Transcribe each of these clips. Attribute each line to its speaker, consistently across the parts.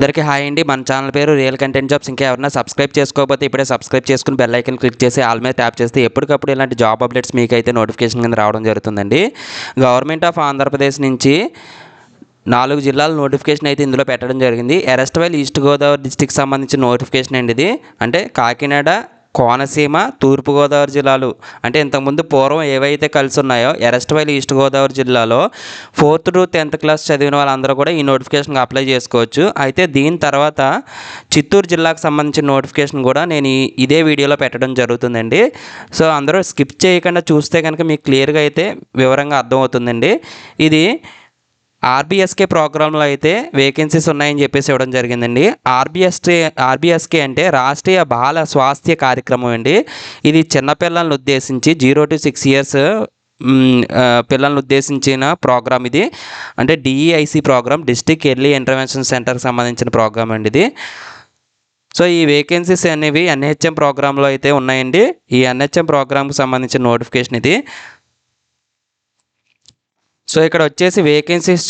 Speaker 1: అందరికీ హాయ్ అండి. మన ఛానల్ పేరు రియల్ కంటెంట్ జాబ్స్. ఇంకా ఎవరైనా సబ్స్క్రైబ్ చేసుకోకపోతే ఇప్పుడే సబ్స్క్రైబ్ చేసుకుని బెల్ ఐకాన్ క్లిక్ చేసి ఆల్ మీద ట్యాప్ చేస్తే ఎప్పటికప్పుడు ఇలాంటి జాబ్ అప్డేట్స్ మీకైతే నోటిఫికేషన్ కింద రావడం జరుగుతుందండి. గవర్నమెంట్ ఆఫ్ ఆంధ్రప్రదేశ్ నుంచి 4 జిల్లాల నోటిఫికేషన్ అయితే ఇందులో పెట్టడం జరిగింది. ఎరెస్ట్వైల్ ఈస్ట్ గోదావరి డిస్టిక్ సంబంధించిన నోటిఫికేషన్ అండి ఇది. అంటే కాకినాడ, కోనసీమ, తూర్పుగోదావరి జిల్లాలు అంటే ఇంతకుముందు పూర్వం ఏవైతే కలిసి ఉన్నాయో ఎరెస్ట్వైల్ ఈస్ట్ గోదావరి జిల్లాలో 4th to 10th క్లాస్ చదివిన వాళ్ళందరూ కూడా ఈ నోటిఫికేషన్కి అప్లై చేసుకోవచ్చు. అయితే దీని తర్వాత చిత్తూరు జిల్లాకు సంబంధించిన నోటిఫికేషన్ కూడా నేను ఇదే వీడియోలో పెట్టడం జరుగుతుందండి. సో అందరూ స్కిప్ చేయకుండా చూస్తే కనుక మీకు క్లియర్గా అయితే వివరంగా అర్థమవుతుందండి. ఇది ఆర్బీఎస్కే ప్రోగ్రాంలో అయితే వేకెన్సీస్ ఉన్నాయని చెప్పేసి ఇవ్వడం జరిగిందండి. ఆర్బీఎస్కే అంటే రాష్ట్రీయ బాల స్వాస్థ్య కార్యక్రమం అండి. ఇది చిన్నపిల్లలను ఉద్దేశించి 0 to 6 years పిల్లలను ఉద్దేశించిన ప్రోగ్రామ్ ఇది. అంటే DEIC program, district early intervention సెంటర్కి సంబంధించిన ప్రోగ్రామ్ అండి ఇది. సో ఈ వేకెన్సీస్ అనేవి ఎన్హెచ్ఎం ప్రోగ్రాంలో అయితే ఉన్నాయండి. ఈ ఎన్హెచ్ఎం ప్రోగ్రామ్కి సంబంధించిన నోటిఫికేషన్ ఇది. సో ఇక్కడ వచ్చేసి వేకెన్సీస్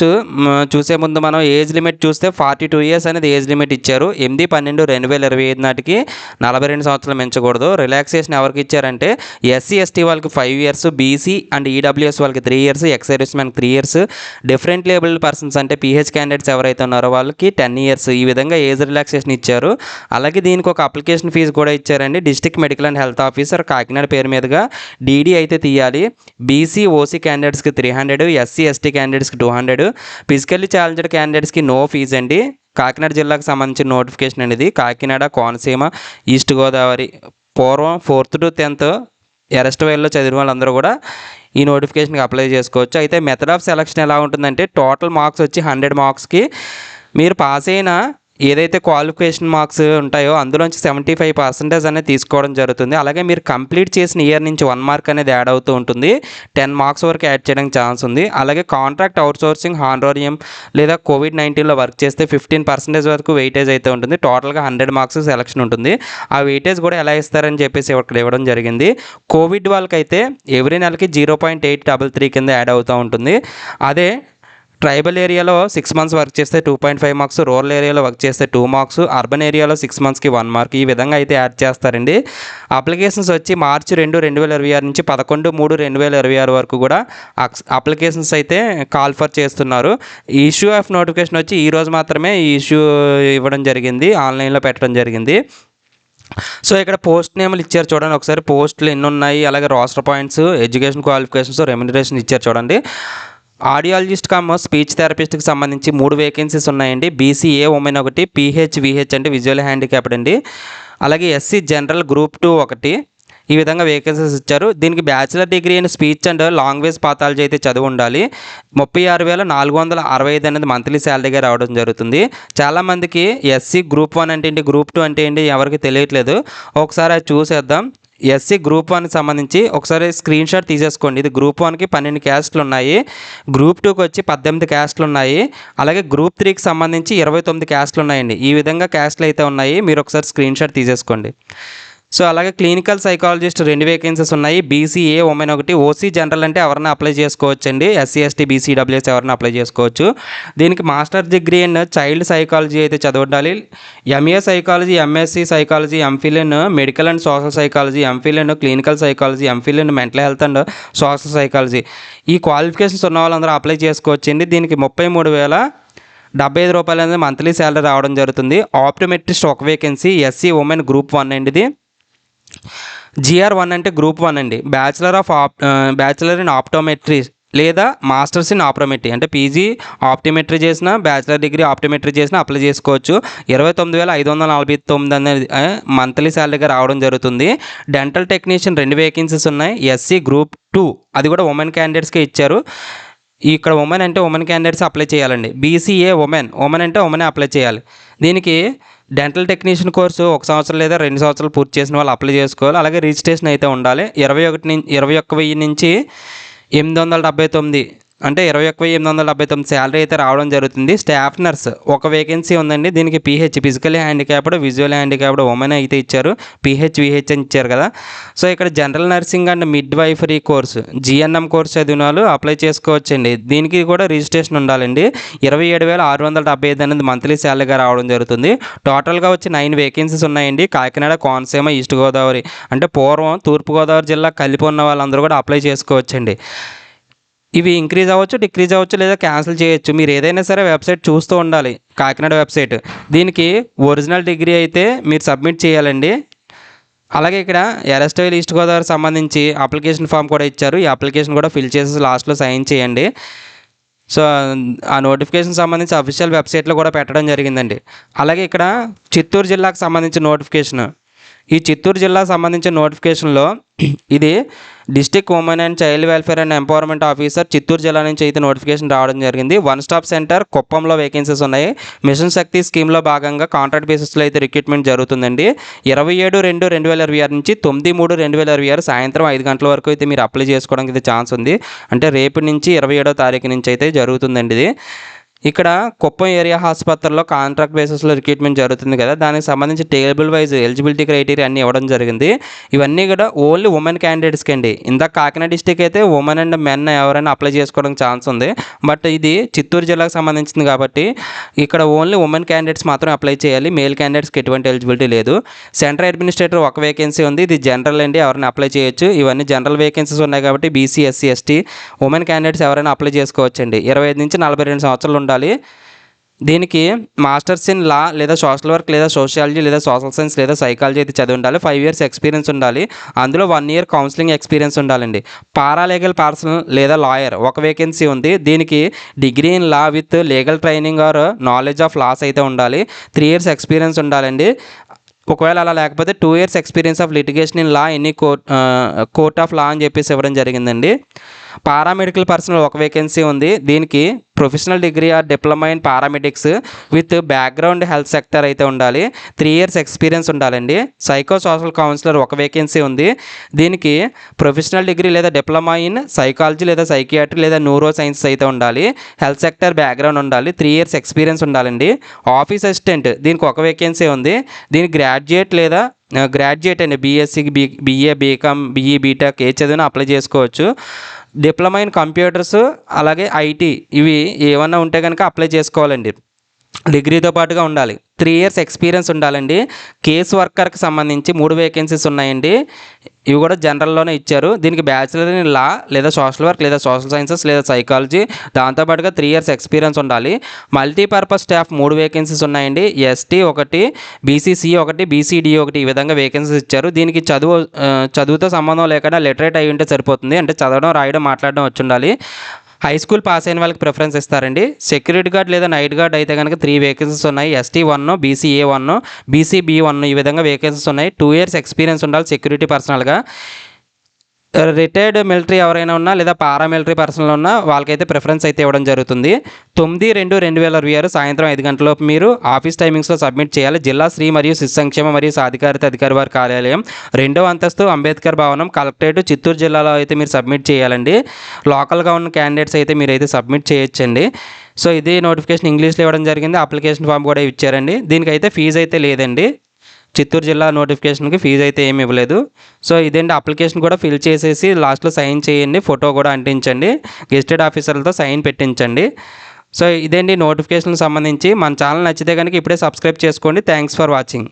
Speaker 1: చూసే ముందు మనం ఏజ్ లిమిట్ చూస్తే 42 years అనేది ఏజ్ లిమిట్ ఇచ్చారు. 8/12/2025 నాటికి 42 సంవత్సరాలు మించకూడదు. రిలాక్సేషన్ ఎవరికి ఇచ్చారంటే ఎస్సీ ఎస్టీ వాళ్ళకి 5 years, బీసీ అండ్ ఈడబ్ల్యూఎస్ వాళ్ళకి 3 years, ఎక్స్ సర్వీస్ మ్యాన్కి 3 years, డిఫరెంట్ లేబుల్డ్ పర్సన్స్ అంటే పీహెచ్ క్యాండిడేట్స్ ఎవరైతే ఉన్నారో వాళ్ళకి 10 years. ఈ విధంగా ఏజ్ రిలాక్సేషన్ ఇచ్చారు. అలాగే దీనికి ఒక అప్లికేషన్ ఫీజు కూడా ఇచ్చారండి. District medical and health officer Kakinada పేరు మీదుగా డీడీ అయితే తీయాలి. బీసీ ఓసీ క్యాండిడేట్స్కి 300, ఎస్సీ ఎస్టీ క్యాండిడేట్స్కి 200, ఫిజికల్లీ ఛాలెంజ్డ్ క్యాండిడేట్స్కి నో ఫీజు అండి. కాకినాడ జిల్లాకు సంబంధించిన నోటిఫికేషన్ అనేది కాకినాడ, కోనసీమ, ఈస్ట్ గోదావరి. పూర్వం 4th to 10th ఎరెస్ట్వైల్లో చదివిన వాళ్ళందరూ కూడా ఈ నోటిఫికేషన్కి అప్లై చేసుకోవచ్చు. అయితే మెథడ్ ఆఫ్ సెలక్షన్ ఎలా ఉంటుందంటే టోటల్ మార్క్స్ వచ్చి 100 మార్క్స్కి మీరు పాస్ అయిన ఏదైతే క్వాలిఫికేషన్ మార్క్స్ ఉంటాయో అందులోంచి 75% అనేది తీసుకోవడం జరుగుతుంది. అలాగే మీరు కంప్లీట్ చేసిన ఇయర్ నుంచి 1 mark అనేది యాడ్ అవుతూ ఉంటుంది. 10 marks వరకు యాడ్ చేయడానికి ఛాన్స్ ఉంది. అలాగే కాంట్రాక్ట్ అవుట్సోర్సింగ్, హానోరియం లేదా COVID-19లో వర్క్ చేస్తే 15% వరకు వెయిటేజ్ అయితే ఉంటుంది. టోటల్గా 100 marks సెలక్షన్ ఉంటుంది. ఆ వెయిటేజ్ కూడా ఎలా ఇస్తారని చెప్పేసి ఇక్కడ ఇవ్వడం జరిగింది. కోవిడ్ వాళ్ళకైతే ఎవ్రీ నెలకి 0.833 కింద యాడ్ అవుతూ ఉంటుంది. అదే ట్రైబల్ ఏరియాలో 6 months వర్క్ చేస్తే 2.5 marks, రూరల్ ఏరియాలో వర్క్ చేస్తే 2 marks, అర్బన్ ఏరియాలో 6 monthsకి 1 mark. ఈ విధంగా అయితే యాడ్ చేస్తారండి. అప్లికేషన్స్ వచ్చి March 2, 2026 నుంచి 11/3/2026 వరకు కూడా అప్లికేషన్స్ అయితే కాల్ ఫర్ చేస్తున్నారు. ఇష్యూ ఆఫ్ నోటిఫికేషన్ వచ్చి ఈరోజు మాత్రమే ఈ ఇష్యూ ఇవ్వడం జరిగింది, ఆన్లైన్లో పెట్టడం జరిగింది. సో ఇక్కడ పోస్ట్ నేమ్లు ఇచ్చారు చూడండి ఒకసారి. పోస్టులు ఎన్ని ఉన్నాయి, అలాగే roster points, education qualifications, remuneration ఇచ్చారు చూడండి. ఆడియాలజిస్ట్ కమ్ స్పీచ్ థెరపిస్ట్కి సంబంధించి 3 వేకెన్సీస్ ఉన్నాయండి. బీసీఏ ఉమెన్ ఒకటి, పీహెచ్విహెచ్ అంటే విజువల్ హ్యాండిక్యాప్డ్ అండి. అలాగే ఎస్సీ జనరల్ గ్రూప్ 2 ఒకటి. ఈ విధంగా వేకెన్సీస్ ఇచ్చారు. దీనికి bachelor degree in speech and language pathology అయితే చదివి ఉండాలి. 36,465 అనేది మంత్లీ శాలరీగా రావడం జరుగుతుంది. చాలామందికి ఎస్సీ గ్రూప్ 1 అంటే ఏంటి, గ్రూప్ 2 అంటే ఏంటి ఎవరికి తెలియట్లేదు. ఒకసారి అది చూసేద్దాం. ఎస్సీ గ్రూప్ 1కి సంబంధించి ఒకసారి స్క్రీన్ షాట్ తీసేసుకోండి. ఇది గ్రూప్ 1కి 12 క్యాస్ట్లు ఉన్నాయి, గ్రూప్ 2కి వచ్చి 18 క్యాస్ట్లు ఉన్నాయి, అలాగే గ్రూప్ 3కి సంబంధించి 29 క్యాస్ట్లు ఉన్నాయండి. ఈ విధంగా క్యాస్ట్లు అయితే ఉన్నాయి, మీరు ఒకసారి స్క్రీన్ షాట్ తీసేసుకోండి. సో అలాగే క్లినికల్ సైకాలజిస్ట్ 2 వేకెన్సీస్ ఉన్నాయి. బీసీఏ ఉమెన్ ఒకటి. ఓసీ జనరల్ అంటే ఎవరైనా అప్లై చేసుకోవచ్చు అండి. ఎస్సీ ఎస్టీ బీసీ డబ్ల్యూఎస్ ఎవరైనా అప్లై చేసుకోవచ్చు. దీనికి master degree in child psychology అయితే చదవాలి. MA psychology, MSc psychology, MPhil in medical and social psychology, MPhil in clinical psychology, MPhil in mental health and social psychology. ఈ qualifications ఉన్న వాళ్ళందరూ apply చేసుకోవచ్చు అండి. దీనికి 33,075 రూపాయలు అనేది మంత్లీ శాలరీ రావడం జరుగుతుంది. ఆప్టోమెట్రిస్ట్ ఒక వేకెన్సీ, ఎస్సీ ఉమెన్ గ్రూప్ 1 అండి. ఇది GR1 అంటే గ్రూప్ 1 అండి. బ్యాచిలర్ ఇన్ ఆప్టోమెట్రీ లేదా మాస్టర్స్ ఇన్ ఆప్టోమెట్రీ అంటే పీజీ ఆప్టోమెట్రీ చేసిన, బ్యాచిలర్ డిగ్రీ ఆప్టోమెట్రీ చేసిన అప్లై చేసుకోవచ్చు. 29,549 అనేది మంత్లీ శాలరీగా రావడం జరుగుతుంది. డెంటల్ టెక్నీషియన్ 2 వేకెన్సీస్ ఉన్నాయి. ఎస్సీ గ్రూప్ 2 అది కూడా ఉమెన్ క్యాండిడేట్స్కే ఇచ్చారు. ఇక్కడ ఉమెన్ అంటే ఉమెన్ క్యాండిడేట్స్ అప్లై చేయాలండి. బీసీఏ ఉమెన్ అంటే ఉమెన్ అప్లై చేయాలి. దీనికి డెంటల్ టెక్నీషియన్ కోర్సు 1 సంవత్సరం లేదా 2 సంవత్సరాలు పూర్తి చేసిన వాళ్ళు అప్లై చేసుకోవాలి. అలాగే రిజిస్ట్రేషన్ అయితే ఉండాలి. 21,000 నుంచి 879 అంటే 21,879 శాలరీ అయితే రావడం జరుగుతుంది. స్టాఫ్ నర్స్ ఒక వేకెన్సీ ఉందండి. దీనికి PH physically handicapped, visual handicapped women అయితే ఇచ్చారు. విహెచ్ అని ఇచ్చారు కదా. సో ఇక్కడ general nursing and midwifery course GNM course చదివిన వాళ్ళు అప్లై చేసుకోవచ్చండి. దీనికి కూడా రిజిస్ట్రేషన్ ఉండాలండి. 27,675 అనేది మంత్లీ శాలరీగా రావడం జరుగుతుంది. టోటల్గా వచ్చి 9 వేకెన్సీస్ ఉన్నాయండి. కాకినాడ, కోనసీమ, ఈస్ట్ గోదావరి అంటే పూర్వం తూర్పుగోదావరి జిల్లా కలిపి ఉన్న వాళ్ళందరూ కూడా అప్లై చేసుకోవచ్చండి. ఇవి ఇంక్రీజ్ అవ్వచ్చు, డిక్రీజ్ అవ్వచ్చు, లేదా క్యాన్సిల్ చేయొచ్చు. మీరు ఏదైనా సరే వెబ్సైట్ చూస్తూ ఉండాలి. కాకినాడ వెబ్సైట్. దీనికి ఒరిజినల్ డిగ్రీ అయితే మీరు సబ్మిట్ చేయాలండి. అలాగే ఇక్కడ ఎర్రస్టైల్ ఈస్ట్ గోదావరి సంబంధించి అప్లికేషన్ ఫామ్ కూడా ఇచ్చారు. ఈ అప్లికేషన్ కూడా ఫిల్ చేసి లాస్ట్లో సైన్ చేయండి. సో ఆ నోటిఫికేషన్ సంబంధించి అఫీషియల్ వెబ్సైట్లో కూడా పెట్టడం జరిగిందండి. అలాగే ఇక్కడ చిత్తూరు జిల్లాకు సంబంధించిన నోటిఫికేషన్. ఈ చిత్తూరు జిల్లాకు సంబంధించిన నోటిఫికేషన్లో ఇది district women and child welfare and empowerment officer Chittoor జిల్లా నుంచి అయితే నోటిఫికేషన్ రావడం జరిగింది. వన్ స్టాప్ సెంటర్ కుప్పంలో వేకెన్సీస్ ఉన్నాయి. మిషన్ శక్తి స్కీమ్లో భాగంగా కాంట్రాక్ట్ బేసిస్లో అయితే రిక్రూట్మెంట్ జరుగుతుందండి. 27/2/2026 నుంచి 9/3/2026 సాయంత్రం 5 గంటల వరకు అయితే మీరు అప్లై చేసుకోవడానికి అయితే ఛాన్స్ ఉంది. అంటే రేపు నుంచి 27వ తారీఖు నుంచి అయితే జరుగుతుందండి ఇది. ఇక్కడ కుప్పం ఏరియా ఆసుపత్రిలో కాంట్రాక్ట్ బేసిస్లో రిక్రూట్మెంట్ జరుగుతుంది కదా. దానికి సంబంధించి టేబుల్ వైజ్ ఎలిజిబిలిటీ క్రైటీరియా అన్నీ ఇవ్వడం జరిగింది. ఇవన్నీ కూడా ఓన్లీ ఉమెన్ క్యాండిడేట్స్కి అండి. ఇందాక కాకినాడ డిస్టిక్ అయితే ఉమెన్ అండ్ మెన్ ఎవరైనా అప్లై చేసుకోవడానికి ఛాన్స్ ఉంది. బట్ ఇది చిత్తూరు జిల్లాకు సంబంధించింది కాబట్టి ఇక్కడ ఓన్లీ ఉమెన్ క్యాండిడేట్స్ మాత్రం అప్లై చేయాలి. మేల్ క్యాండిడేట్స్కి ఎటువంటి ఎలిజిబిలిటీ లేదు. సెంట్రల్ అడ్మినిస్ట్రేటర్ ఒక వేకెన్సీ ఉంది. ఇది జనరల్ అండి, ఎవరైనా అప్లై చేయొచ్చు. ఇవన్నీ జనరల్ వేకెన్సీస్ ఉన్నాయి కాబట్టి BC, SC, ST women candidates ఎవరైనా అప్లై చేసుకోవచ్చండి. 25 నుంచి 42 సంవత్సరాలు ఉండాలి. దీనికి మాస్టర్స్ ఇన్ లా లేదా సోషల్ వర్క్ లేదా సోషియాలజీ లేదా సోషల్ సైన్స్ లేదా సైకాలజీ అయితే చదివి ఉండాలి. 5 years ఎక్స్పీరియన్స్ ఉండాలి. అందులో 1 year కౌన్సిలింగ్ ఎక్స్పీరియన్స్ ఉండాలండి. పారాలీగల్ పర్సన్ లేదా లాయర్ ఒక వేకెన్సీ ఉంది. దీనికి degree in law with legal training or knowledge of laws అయితే ఉండాలి. 3 years ఎక్స్పీరియన్స్ ఉండాలండి. ఒకవేళ అలా లేకపోతే 2 years experience of litigation in law any court of law అని చెప్పేసి ఇవ్వడం జరిగిందండి. పారామెడికల్ పర్సనల్ ఒక వేకెన్సీ ఉంది. దీనికి professional degree or diploma in paramedics with background health sector అయితే ఉండాలి. 3 years ఎక్స్పీరియన్స్ ఉండాలండి. సైకో సోషల్ కౌన్సిలర్ ఒక వేకెన్సీ ఉంది. దీనికి ప్రొఫెషనల్ డిగ్రీ లేదా డిప్లొమా ఇన్ సైకాలజీ లేదా సైకియాట్రీ లేదా న్యూరో సైన్స్ అయితే ఉండాలి. హెల్త్ సెక్టర్ బ్యాక్గ్రౌండ్ ఉండాలి. 3 years ఎక్స్పీరియన్స్ ఉండాలండి. ఆఫీస్ అసిస్టెంట్ దీనికి ఒక వేకెన్సీ ఉంది. దీనికి గ్రాడ్యుయేట్ అండి, బీఎస్సీకి బీఏ, బీకామ్, బీఈ, బీటెక్ ఏ చదివినా అప్లై చేసుకోవచ్చు. డిప్లొమా ఇన్ కంప్యూటర్స్ అలాగే ఐటీ ఇవి ఏమన్నా ఉంటే కనుక అప్లై చేసుకోవాలండి. డిగ్రీతో పాటుగా ఉండాలి. 3 years ఎక్స్పీరియన్స్ ఉండాలండి. కేసు వర్కర్కి సంబంధించి 3 వేకెన్సీస్ ఉన్నాయండి. ఇవి కూడా జనరల్లోనే ఇచ్చారు. దీనికి బ్యాచిలర్ ఇన్ లా లేదా సోషల్ వర్క్ లేదా సోషల్ సైన్సెస్ లేదా సైకాలజీ దాంతోపాటుగా 3 years ఎక్స్పీరియన్స్ ఉండాలి. మల్టీపర్పస్ స్టాఫ్ 3 వేకెన్సీస్ ఉన్నాయండి. ఎస్టీ ఒకటి, బీసీసీ ఒకటి, బీసీడీ ఒకటి ఈ విధంగా వేకెన్సీస్ ఇచ్చారు. దీనికి చదువుతో సంబంధం లేకుండా లిటరేట్ అయి ఉంటే సరిపోతుంది. అంటే చదవడం, రాయడం, మాట్లాడడం వచ్చి ఉండాలి. హై స్కూల్ పాస్ అయిన వాళ్ళకి ప్రిఫరెన్స్ ఇస్తారండి. సెక్యూరిటీ గార్డ్ లేదా నైట్ గార్డ్ అయితే కనుక 3 వేకెన్సీస్ ఉన్నాయి. ఎస్టీ 1, బీసీఏ 1, బీసీబీ 1 ఈ విధంగా వేకెన్సీస్ ఉన్నాయి. 2 years ఎక్స్పీరియన్స్ ఉండాలి సెక్యూరిటీ పర్సనల్గా. రిటైర్డ్ మిలిటరీ ఎవరైనా ఉన్నా లేదా పారామిలిటరీ పర్సనల్ ఉన్నా వాళ్ళకైతే ప్రిఫరెన్స్ అయితే ఇవ్వడం జరుగుతుంది. 9/2/2026 సాయంత్రం 5 గంటలలోపు మీరు ఆఫీస్ టైమింగ్స్లో సబ్మిట్ చేయాలి. జిల్లా స్త్రీ మరియు శిశు సంక్షేమ మరియు సాధికారిత అధికారి వారి కార్యాలయం, 2వ అంతస్తు, అంబేద్కర్ భవనం, కలెక్టరేట్, చిత్తూరు జిల్లాలో అయితే మీరు సబ్మిట్ చేయాలండి. లోకల్గా ఉన్న క్యాండిడేట్స్ అయితే మీరైతే సబ్మిట్ చేయొచ్చండి. సో ఇది నోటిఫికేషన్ ఇంగ్లీష్లో ఇవ్వడం జరిగింది. అప్లికేషన్ ఫామ్ కూడా ఇచ్చారండి. దీనికైతే ఫీజు అయితే లేదండి. చిత్తూరు జిల్లా నోటిఫికేషన్కి ఫీజు అయితే ఏమి ఇవ్వలేదు. సో ఇదేంటి, అప్లికేషన్ కూడా ఫిల్ చేసేసి లాస్ట్లో సైన్ చేయండి, ఫోటో కూడా అంటించండి, గెస్టెడ్ ఆఫీసర్లతో సైన్ పెట్టించండి. సో ఇదేంటి నోటిఫికేషన్కి సంబంధించి. మన ఛానల్ నచ్చితే కనుక ఇప్పుడే సబ్స్క్రైబ్ చేసుకోండి. Thanks for watching.